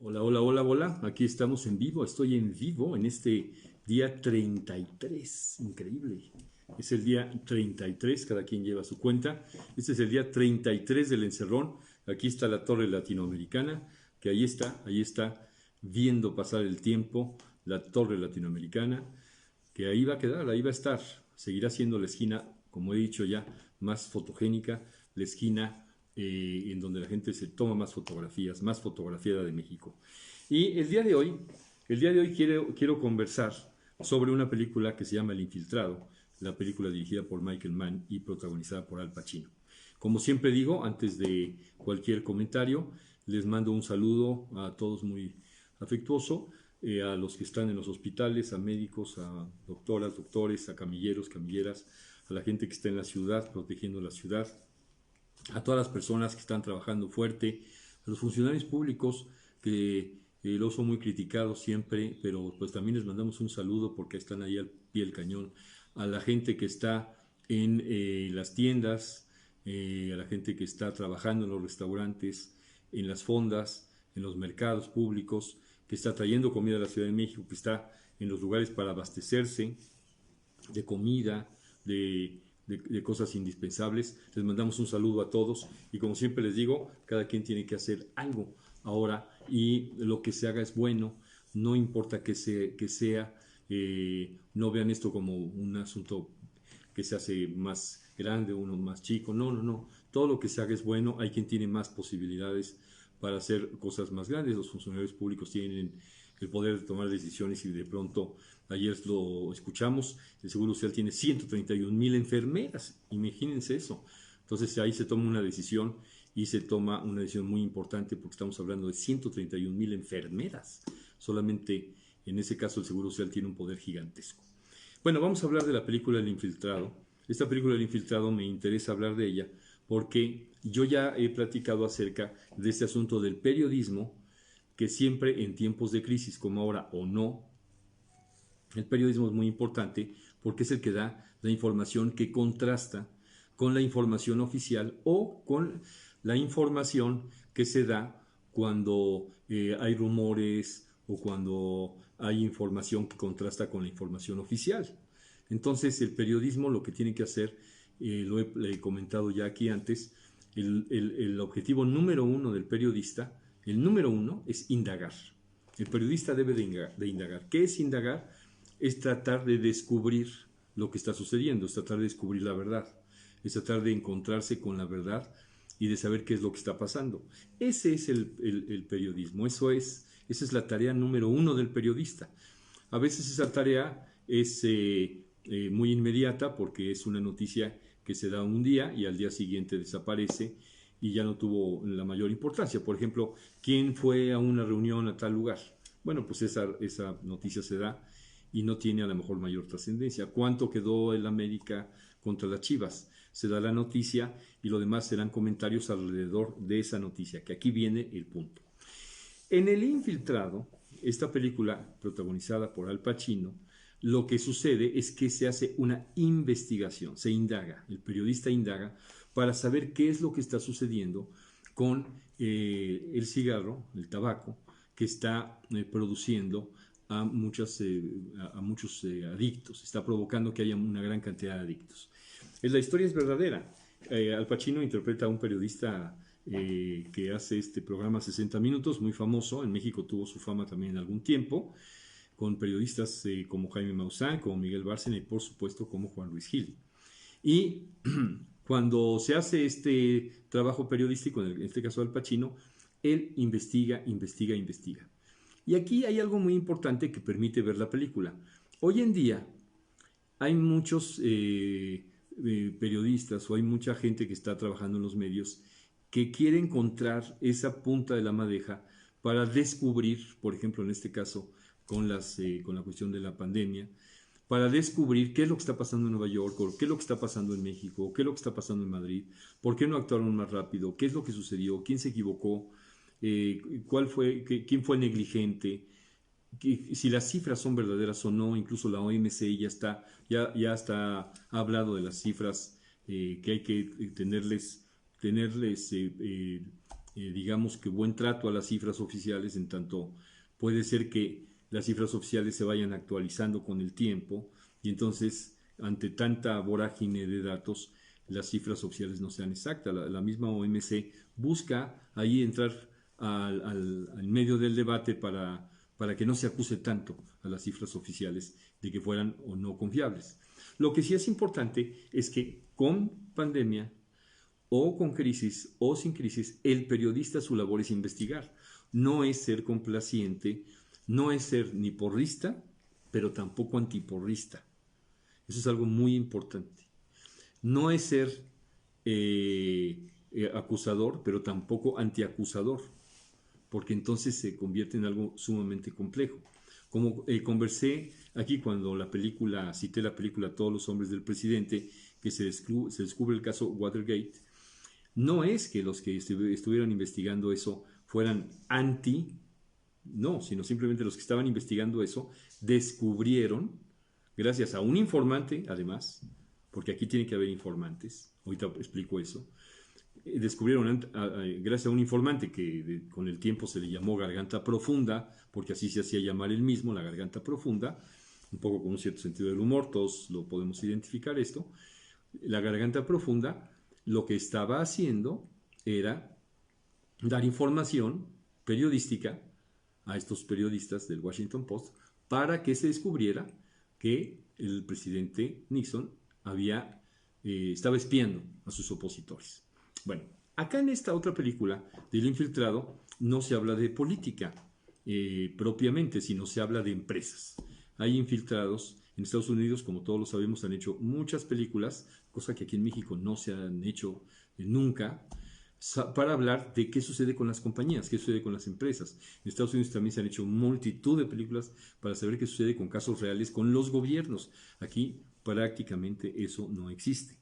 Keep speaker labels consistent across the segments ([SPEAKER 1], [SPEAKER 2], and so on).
[SPEAKER 1] Hola, hola, hola, hola. Aquí estamos en vivo. Estoy en vivo en este día 33. Increíble. Es el día 33. Cada quien lleva su cuenta. Este es el día 33 del encerrón. Aquí está la torre latinoamericana, que ahí está, viendo pasar el tiempo, la torre latinoamericana, que ahí va a quedar, ahí va a estar. Seguirá siendo la esquina, como he dicho ya, más fotogénica, la esquina en donde la gente se toma más fotografías, más fotografiada de México. Y el día de hoy quiero conversar sobre una película que se llama El Infiltrado, la película dirigida por Michael Mann y protagonizada por Al Pacino. Como siempre digo, antes de cualquier comentario, les mando un saludo a todos muy afectuoso, a los que están en los hospitales, a médicos, a doctoras, doctores, a camilleros, camilleras, a la gente que está en la ciudad, protegiendo la ciudad, a todas las personas que están trabajando fuerte, a los funcionarios públicos que los son muy criticados siempre, pero pues también les mandamos un saludo porque están ahí al pie del cañón, a la gente que está en las tiendas, a la gente que está trabajando en los restaurantes, en las fondas, en los mercados públicos, que está trayendo comida a la Ciudad de México, que está en los lugares para abastecerse de comida, de cosas indispensables. Les mandamos un saludo a todos y como siempre les digo, cada quien tiene que hacer algo ahora y lo que se haga es bueno, no importa que sea, no vean esto como un asunto que se hace más grande, uno más chico, no, no, no, todo lo que se haga es bueno, hay quien tiene más posibilidades para hacer cosas más grandes, los funcionarios públicos tienen el poder de tomar decisiones y de pronto, ayer lo escuchamos, el Seguro Social tiene 131,000 enfermeras, imagínense eso. Entonces ahí se toma una decisión y se toma una decisión muy importante porque estamos hablando de 131,000 enfermeras. Solamente en ese caso el Seguro Social tiene un poder gigantesco. Bueno, vamos a hablar de la película El Infiltrado. Esta película El Infiltrado me interesa hablar de ella porque yo ya he platicado acerca de este asunto del periodismo que siempre en tiempos de crisis como ahora o no, el periodismo es muy importante porque es el que da la información que contrasta con la información oficial o con la información que se da cuando hay rumores o cuando hay información que contrasta con la información oficial. Entonces el periodismo lo que tiene que hacer, lo he comentado ya aquí antes, el objetivo número uno del periodista, el número uno es indagar. El periodista debe de indagar. ¿Qué es indagar? Es tratar de descubrir lo que está sucediendo, es tratar de descubrir la verdad, es tratar de encontrarse con la verdad y de saber qué es lo que está pasando. Ese es el periodismo, esa es la tarea número uno del periodista. A veces esa tarea es muy inmediata porque es una noticia que se da un día y al día siguiente desaparece y ya no tuvo la mayor importancia. Por ejemplo, ¿quién fue a una reunión a tal lugar? Bueno, pues esa noticia se da y no tiene a lo mejor mayor trascendencia. ¿Cuánto quedó el América contra las Chivas? Se da la noticia y lo demás serán comentarios alrededor de esa noticia, que aquí viene el punto. En El Infiltrado, esta película protagonizada por Al Pacino, lo que sucede es que se hace una investigación, se indaga, el periodista indaga para saber qué es lo que está sucediendo con el cigarro, el tabaco, que está produciendo a muchos adictos, está provocando que haya una gran cantidad de adictos. La historia es verdadera. Al Pacino interpreta a un periodista que hace este programa 60 Minutos, muy famoso. En México tuvo su fama también en algún tiempo, con periodistas como Jaime Maussan, como Miguel Bárcena y por supuesto como Juan Luis Gil. Y cuando se hace este trabajo periodístico, en este caso Al Pacino, él investiga, investiga, investiga. Y aquí hay algo muy importante que permite ver la película. Hoy en día hay muchos periodistas o hay mucha gente que está trabajando en los medios que quiere encontrar esa punta de la madeja para descubrir, por ejemplo, en este caso, con la cuestión de la pandemia, para descubrir qué es lo que está pasando en Nueva York, o qué es lo que está pasando en México, o qué es lo que está pasando en Madrid, por qué no actuaron más rápido, qué es lo que sucedió, quién se equivocó, quién fue negligente, que si las cifras son verdaderas o no, incluso la OMC ya está ha hablado de las cifras que hay que tenerles digamos que buen trato a las cifras oficiales, en tanto puede ser que las cifras oficiales se vayan actualizando con el tiempo y entonces ante tanta vorágine de datos las cifras oficiales no sean exactas. La misma OMC busca ahí entrar al medio del debate para que no se acuse tanto a las cifras oficiales de que fueran o no confiables. Lo que sí es importante es que con pandemia o con crisis o sin crisis, el periodista su labor es investigar. No es ser complaciente, no es ser ni porrista, pero tampoco antiporrista. Eso es algo muy importante. No es ser acusador, pero tampoco antiacusador, porque entonces se convierte en algo sumamente complejo. Como conversé aquí cuando cité la película Todos los hombres del presidente, que se descubre el caso Watergate, no es que los que estuvieran investigando eso fueran no, sino simplemente los que estaban investigando eso descubrieron, gracias a un informante, además, porque aquí tiene que haber informantes, ahorita explico eso, descubrieron gracias a un informante que con el tiempo se le llamó Garganta Profunda, porque así se hacía llamar él mismo, la Garganta Profunda, un poco con un cierto sentido del humor, todos lo podemos identificar esto. La Garganta Profunda lo que estaba haciendo era dar información periodística a estos periodistas del Washington Post para que se descubriera que el presidente Nixon estaba espiando a sus opositores. Bueno, acá en esta otra película del infiltrado no se habla de política propiamente, sino se habla de empresas. Hay infiltrados en Estados Unidos, como todos lo sabemos, han hecho muchas películas, cosa que aquí en México no se han hecho nunca, para hablar de qué sucede con las compañías, qué sucede con las empresas. En Estados Unidos también se han hecho multitud de películas para saber qué sucede con casos reales con los gobiernos. Aquí prácticamente eso no existe.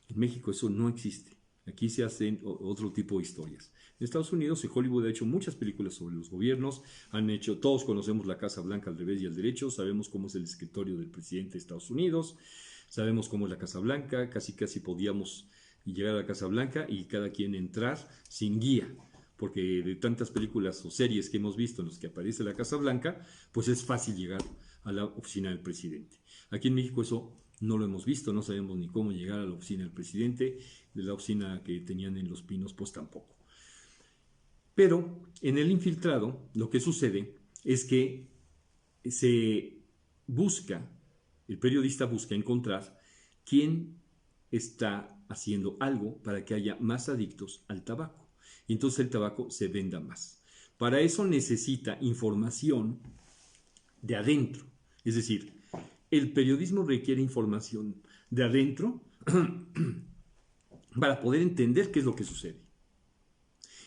[SPEAKER 1] En México eso no existe. Aquí se hacen otro tipo de historias. En Estados Unidos, Hollywood ha hecho muchas películas sobre los gobiernos, todos conocemos la Casa Blanca al revés y al derecho, sabemos cómo es el escritorio del presidente de Estados Unidos, sabemos cómo es la Casa Blanca, casi podíamos llegar a la Casa Blanca y cada quien entrar sin guía, porque de tantas películas o series que hemos visto en las que aparece la Casa Blanca, pues es fácil llegar a la oficina del presidente. Aquí en México eso no lo hemos visto, no sabemos ni cómo llegar a la oficina del presidente, de la oficina que tenían en Los Pinos, pues tampoco. Pero en el infiltrado lo que sucede es que el periodista busca encontrar quién está haciendo algo para que haya más adictos al tabaco. Y entonces el tabaco se venda más. Para eso necesita información de adentro. Es decir, el periodismo requiere información de adentro para poder entender qué es lo que sucede.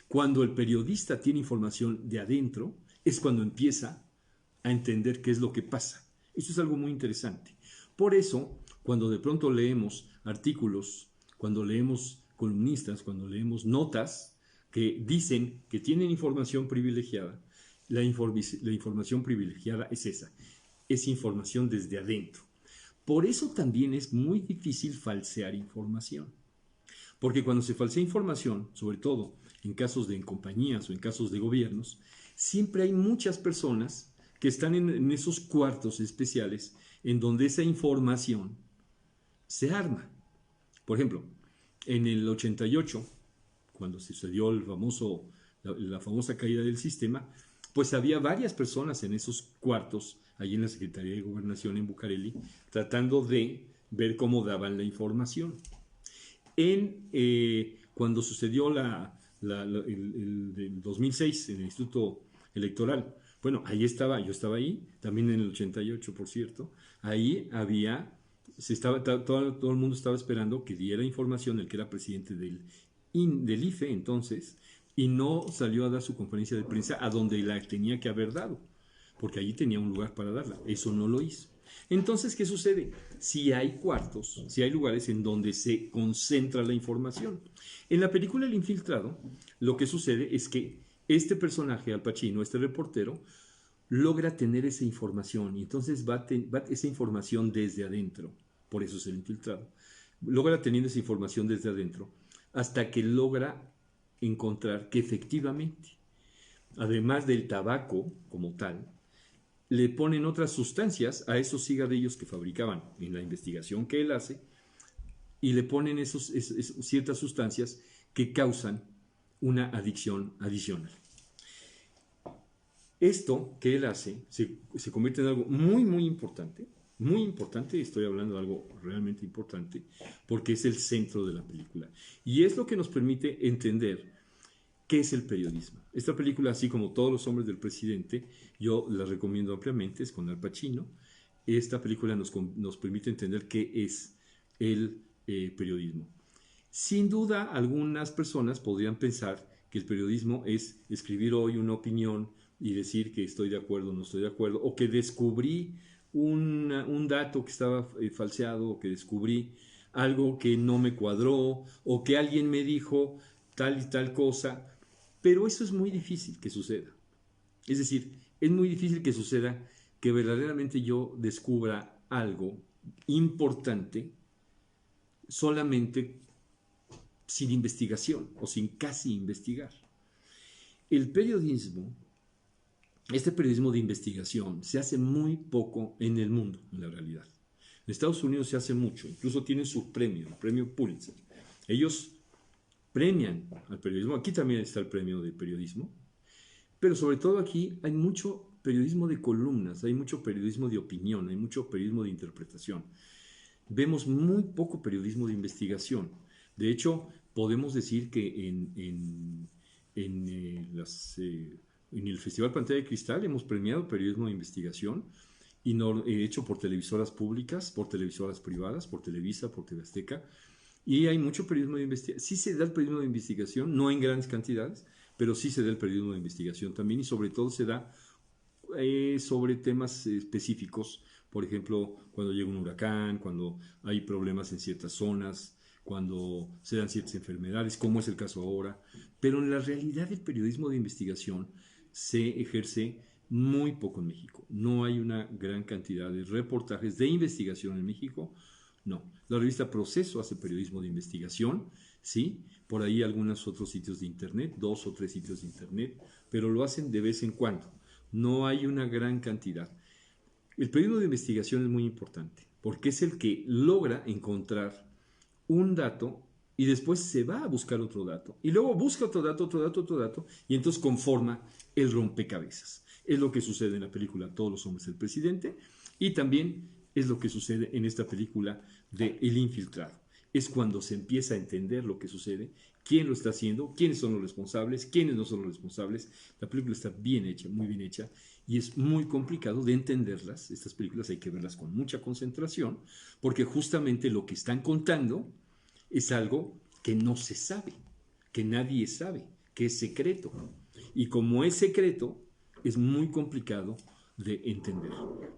[SPEAKER 1] Cuando el periodista tiene información de adentro, es cuando empieza a entender qué es lo que pasa. Eso es algo muy interesante. Por eso, cuando de pronto leemos artículos, cuando leemos columnistas, cuando leemos notas que dicen que tienen información privilegiada, la información privilegiada es esa, es información desde adentro. Por eso también es muy difícil falsear información. Porque cuando se falsea información, sobre todo en casos de compañías o en casos de gobiernos, siempre hay muchas personas que están en esos cuartos especiales en donde esa información se arma. Por ejemplo, en el 88, cuando se sucedió la famosa caída del sistema, pues había varias personas en esos cuartos, allí en la Secretaría de Gobernación en Bucareli, tratando de ver cómo daban la información. Cuando sucedió el 2006 en el Instituto Electoral, bueno, ahí estaba, yo estaba ahí, también en el 88, por cierto, ahí todo el mundo estaba esperando que diera información el que era presidente del IFE entonces, y no salió a dar su conferencia de prensa a donde la tenía que haber dado, porque allí tenía un lugar para darla, eso no lo hizo. Entonces, ¿qué sucede? Si hay cuartos, si hay lugares en donde se concentra la información. En la película El Infiltrado, lo que sucede es que este personaje, Al Pacino, este reportero, logra tener esa información y entonces va esa información desde adentro, por eso es el infiltrado, logra teniendo esa información desde adentro hasta que logra encontrar que efectivamente, además del tabaco como tal, le ponen otras sustancias a esos cigarrillos que fabricaban en la investigación que él hace, y le ponen ciertas sustancias que causan una adicción adicional. Esto que él hace se convierte en algo muy importante, estoy hablando de algo realmente importante, porque es el centro de la película. Y es lo que nos permite entender qué es el periodismo. Esta película, así como Todos los hombres del presidente, yo la recomiendo ampliamente, es con Al Pacino. Esta película nos permite entender qué es el periodismo. Sin duda, algunas personas podrían pensar que el periodismo es escribir hoy una opinión y decir que estoy de acuerdo o no estoy de acuerdo, o que descubrí un dato que estaba falseado, o que descubrí algo que no me cuadró, o que alguien me dijo tal y tal cosa, pero eso es muy difícil que suceda. Es decir, es muy difícil que suceda que verdaderamente yo descubra algo importante solamente sin investigación o sin casi investigar. El periodismo, este periodismo de investigación, se hace muy poco en el mundo, en la realidad. En Estados Unidos se hace mucho, incluso tienen su premio, el premio Pulitzer. Ellos premian al periodismo, aquí también está el premio de periodismo, pero sobre todo aquí hay mucho periodismo de columnas, hay mucho periodismo de opinión, hay mucho periodismo de interpretación. Vemos muy poco periodismo de investigación. De hecho, podemos decir que en el Festival Pantalla de Cristal hemos premiado periodismo de investigación, y hecho por televisoras públicas, por televisoras privadas, por Televisa, por TV Azteca, y hay mucho periodismo de investigación. Sí se da el periodismo de investigación, no en grandes cantidades, pero sí se da el periodismo de investigación también, y sobre todo se da sobre temas específicos. Por ejemplo, cuando llega un huracán, cuando hay problemas en ciertas zonas, cuando se dan ciertas enfermedades, como es el caso ahora. Pero en la realidad el periodismo de investigación se ejerce muy poco en México. No hay una gran cantidad de reportajes de investigación en México. No. La revista Proceso hace periodismo de investigación, ¿sí? Por ahí algunos otros sitios de internet, 2 o 3 sitios de internet, pero lo hacen de vez en cuando. No hay una gran cantidad. El periodismo de investigación es muy importante porque es el que logra encontrar un dato y después se va a buscar otro dato y luego busca otro dato y entonces conforma el rompecabezas. Es lo que sucede en la película Todos los hombres del presidente, y también es lo que sucede en esta película de El infiltrado. Es cuando se empieza a entender lo que sucede, quién lo está haciendo, quiénes son los responsables, quiénes no son los responsables. La película está bien hecha, muy bien hecha, y es muy complicado de entenderlas. Estas películas hay que verlas con mucha concentración, porque justamente lo que están contando es algo que no se sabe, que nadie sabe, que es secreto. Y como es secreto, es muy complicado de entender.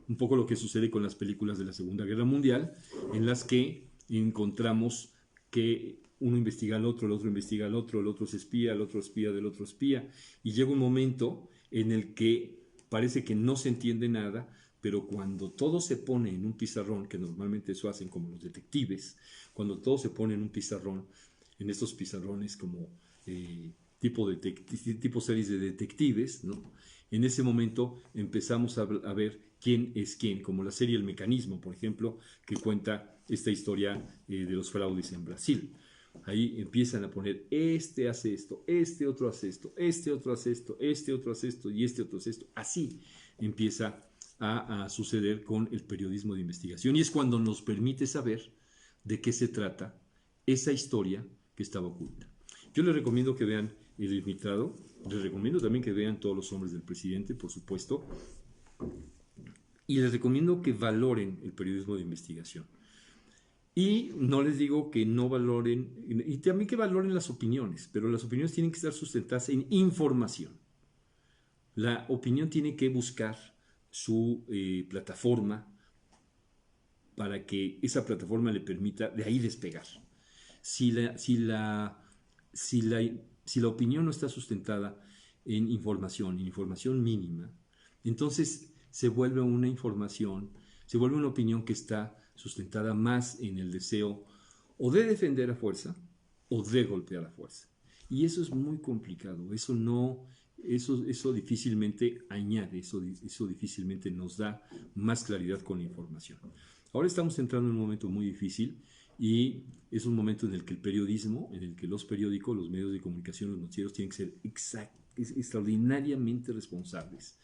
[SPEAKER 1] Un poco lo que sucede con las películas de la Segunda Guerra Mundial, en las que encontramos que uno investiga al otro, el otro investiga al otro, el otro se espía, el otro espía del otro espía, y llega un momento en el que parece que no se entiende nada, pero cuando todo se pone en un pizarrón, que normalmente eso hacen como los detectives, cuando todo se pone en un pizarrón, en estos pizarrones como tipo series de detectives, ¿no? En ese momento empezamos a ver quién es quién, como la serie El Mecanismo, por ejemplo, que cuenta esta historia de los fraudes en Brasil. Ahí empiezan a poner, este hace esto, este otro hace esto, este otro hace esto, este otro hace esto y este otro hace esto. Así empieza a suceder con el periodismo de investigación, y es cuando nos permite saber de qué se trata esa historia que estaba oculta. Yo les recomiendo que vean El Infiltrado, les recomiendo también que vean Todos los hombres del presidente, por supuesto, y les recomiendo que valoren el periodismo de investigación. Y no les digo que no valoren, y también que valoren las opiniones, pero las opiniones tienen que estar sustentadas en información. La opinión tiene que buscar su plataforma para que esa plataforma le permita de ahí despegar. Si la opinión no está sustentada en información mínima, entonces se vuelve una opinión que está sustentada más en el deseo o de defender a fuerza o de golpear a fuerza. Y eso es muy complicado, eso difícilmente añade, eso difícilmente nos da más claridad con la información. Ahora estamos entrando en un momento muy difícil y es un momento en el que el periodismo, en el que los periódicos, los medios de comunicación, los noticieros tienen que ser extraordinariamente responsables.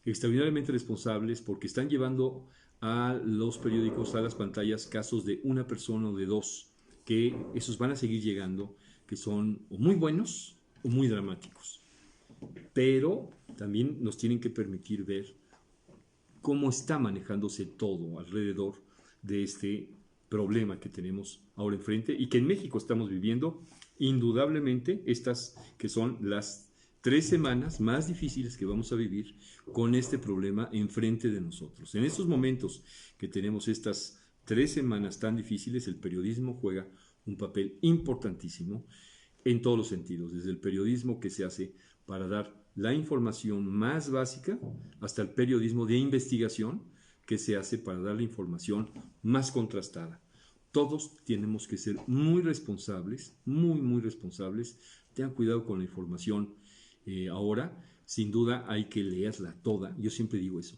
[SPEAKER 1] Extraordinariamente responsables porque están llevando a los periódicos, a las pantallas, casos de una persona o de dos, que esos van a seguir llegando, que son o muy buenos o muy dramáticos. Pero también nos tienen que permitir ver cómo está manejándose todo alrededor de este problema que tenemos ahora enfrente y que en México estamos viviendo indudablemente estas que son las 3 semanas más difíciles que vamos a vivir con este problema enfrente de nosotros. En estos momentos que tenemos estas 3 semanas tan difíciles, el periodismo juega un papel importantísimo en todos los sentidos, desde el periodismo que se hace para dar la información más básica hasta el periodismo de investigación que se hace para dar la información más contrastada. Todos tenemos que ser muy responsables, muy responsables. Tengan cuidado con la información. Ahora, sin duda, hay que leerla toda. Yo siempre digo eso.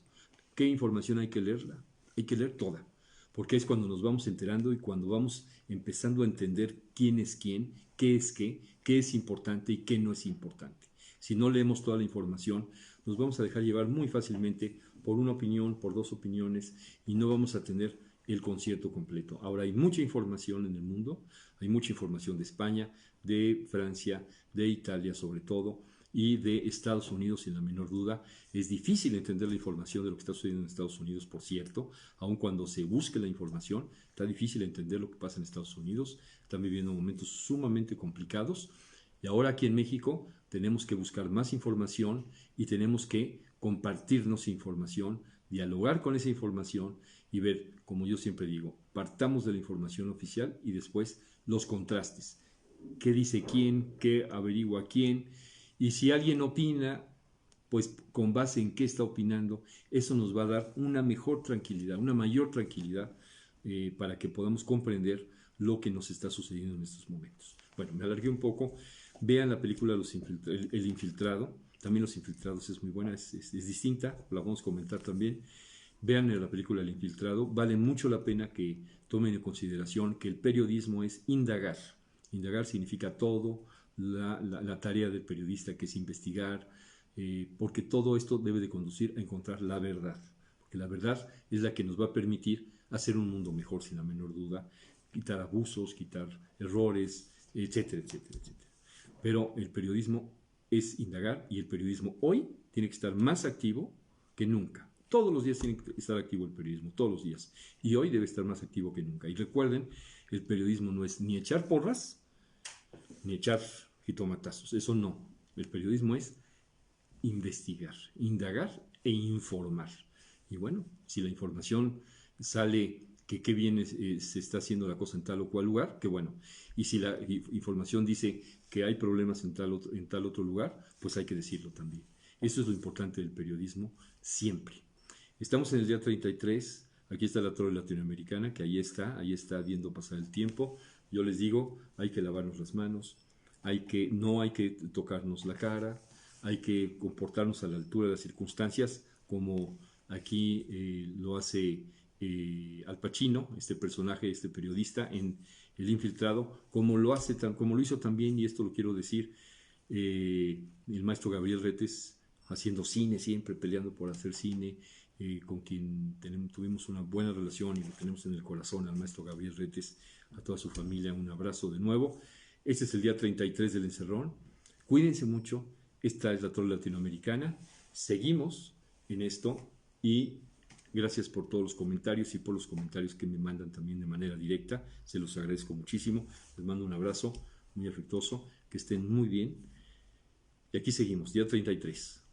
[SPEAKER 1] ¿Qué información hay que leerla? Hay que leer toda, porque es cuando nos vamos enterando y cuando vamos empezando a entender quién es quién, qué es importante y qué no es importante. Si no leemos toda la información, nos vamos a dejar llevar muy fácilmente por una opinión, por dos opiniones, y no vamos a tener el concierto completo. Ahora hay mucha información en el mundo, hay mucha información de España, de Francia, de Italia sobre todo, y de Estados Unidos sin la menor duda. Es difícil entender la información de lo que está sucediendo en Estados Unidos, por cierto, aun cuando se busque la información, está difícil entender lo que pasa en Estados Unidos, están viviendo momentos sumamente complicados. Y ahora aquí en México tenemos que buscar más información y tenemos que compartirnos información, dialogar con esa información y ver, como yo siempre digo, partamos de la información oficial y después los contrastes. ¿Qué dice quién? ¿Qué averigua quién? Y si alguien opina, pues con base en qué está opinando, eso nos va a dar una mejor tranquilidad, una mayor tranquilidad para que podamos comprender lo que nos está sucediendo en estos momentos. Bueno, me alargué un poco. Vean la película El Infiltrado. También Los Infiltrados es muy buena, es distinta, la vamos a comentar también. Vean la película El Infiltrado. Vale mucho la pena que tomen en consideración que el periodismo es indagar. Indagar significa todo, la tarea del periodista que es investigar, porque todo esto debe de conducir a encontrar la verdad. Porque la verdad es la que nos va a permitir hacer un mundo mejor, sin la menor duda, quitar abusos, quitar errores, etcétera, etcétera, etcétera. Pero el periodismo es indagar y el periodismo hoy tiene que estar más activo que nunca. Todos los días tiene que estar activo el periodismo, todos los días. Y hoy debe estar más activo que nunca. Y recuerden, el periodismo no es ni echar porras, ni echar jitomatazos. Eso no. El periodismo es investigar, indagar e informar. Y bueno, si la información sale que qué bien se está haciendo la cosa en tal o cual lugar, que bueno. Y si la información dice que hay problemas en tal otro lugar, pues hay que decirlo también. Eso es lo importante del periodismo siempre. Estamos en el día 33, aquí está la Torre Latinoamericana, que ahí está viendo pasar el tiempo. Yo les digo, hay que lavarnos las manos, no hay que tocarnos la cara, hay que comportarnos a la altura de las circunstancias, como aquí lo hace Al Pacino, este personaje, este periodista en El Infiltrado, como lo hizo también, y esto lo quiero decir, el maestro Gabriel Retes, haciendo cine siempre, peleando por hacer cine, con quien tuvimos una buena relación y lo tenemos en el corazón, al maestro Gabriel Retes, a toda su familia, un abrazo de nuevo. Este es el día 33 del encerrón. Cuídense mucho. Esta es la Torre Latinoamericana. Seguimos en esto y gracias por todos los comentarios y por los comentarios que me mandan también de manera directa. Se los agradezco muchísimo. Les mando un abrazo muy afectuoso. Que estén muy bien. Y aquí seguimos, día 33.